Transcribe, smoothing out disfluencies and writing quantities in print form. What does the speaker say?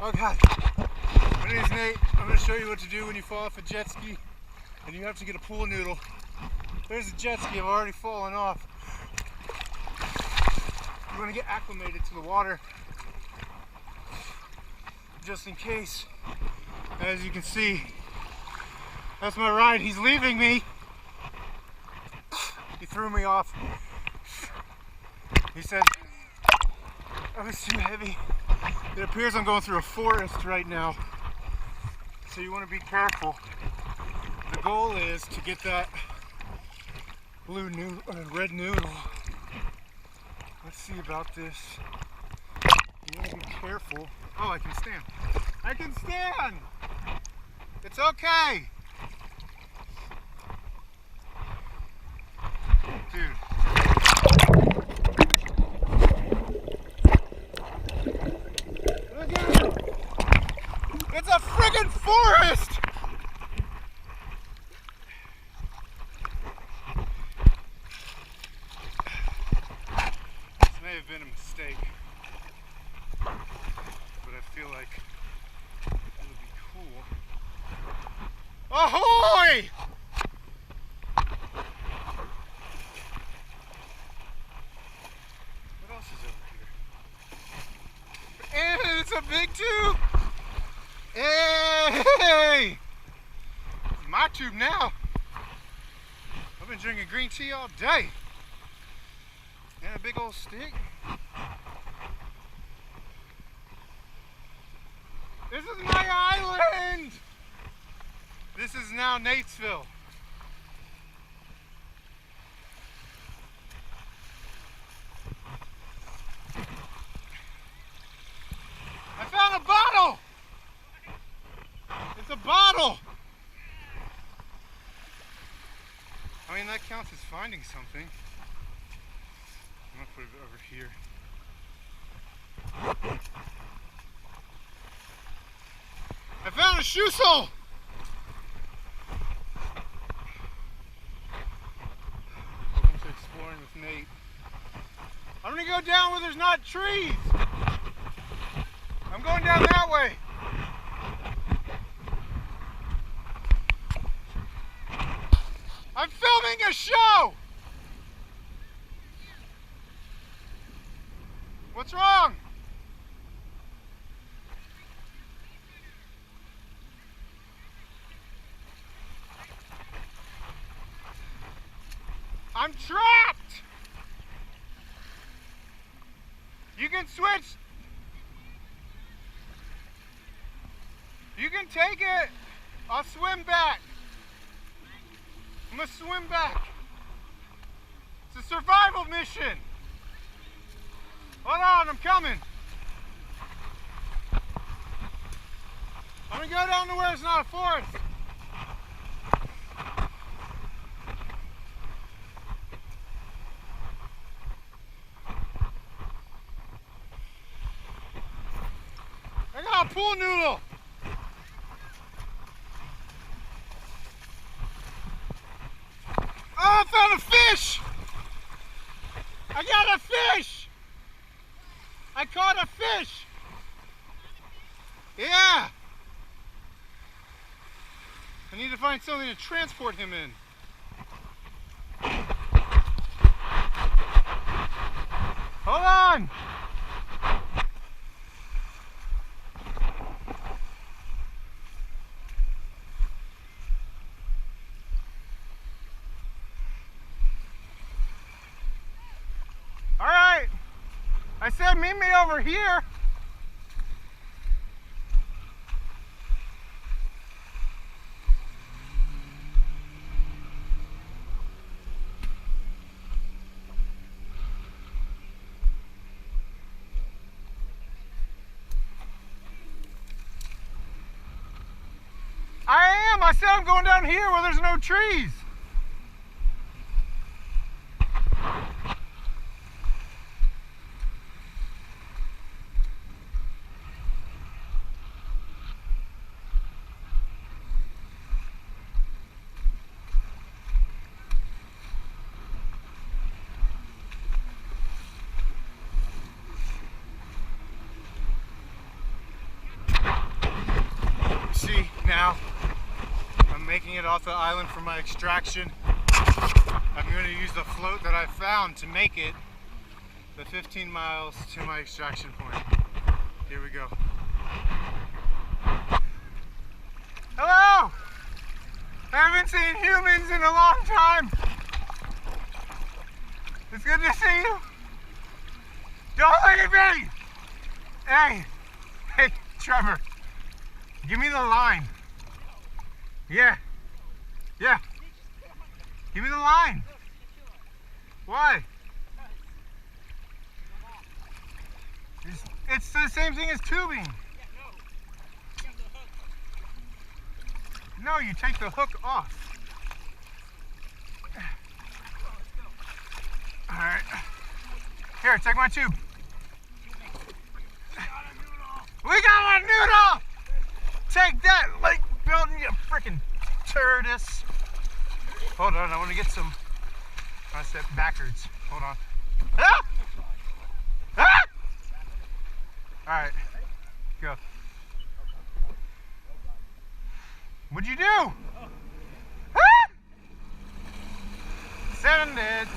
Oh God. My name's Nate. I'm going to show you what to do when you fall off a jet ski and you have to get a pool noodle. There's a jet ski. I've already fallen off. You want to get acclimated to the water just in case. As you can see, that's my ride. He's leaving me. He threw me off. He said I was too heavy. It appears I'm going through a forest right now, so you want to be careful. The goal is to get that red noodle. Let's see about this. You want to be careful. Oh, I can stand. I can stand! It's okay! Dude. Look at it! It's a friggin' forest! This may have been a mistake, but I feel like it would be cool. Ahoy! What else is over here? And it's a big tube! Hey! It's my tube now. I've been drinking green tea all day. And a big old stick. This is my island! This is now Natesville. I found a bottle! It's a bottle! I mean, that counts as finding something. I'm gonna put it over here. I found a shoe sole! Welcome to Exploring with Nate. I'm gonna go down where there's not trees! I'm going down that way! I'm filming a show! What's wrong? I'm trapped! You can switch. You can take it. I'll swim back. I'm gonna swim back. It's a survival mission. Hold on, I'm coming. I'm gonna go down to where it's not a forest. I got a pool noodle. Oh, I found a fish. I got a fish. I caught a fish. Yeah. I need to find something to transport him in. Hold on. All right. I said meet me over here. I said I'm going down here where there's no trees. making it off the island for my extraction. I'm going to use the float that I found to make it the 15 miles to my extraction point. Here we go. Hello! I haven't seen humans in a long time. It's good to see you. Don't look at me! Hey, Trevor, give me the line. Yeah, give me the line. Why? It's the same thing as tubing. No, you take the hook off. All right. Here, take my tube. We got a noodle! Take that, lake building, you freaking turtis. Hold on, I want to get some. I step backwards. Hold on. Ah! Ah! All right, go. What'd you do? Ah! Send it.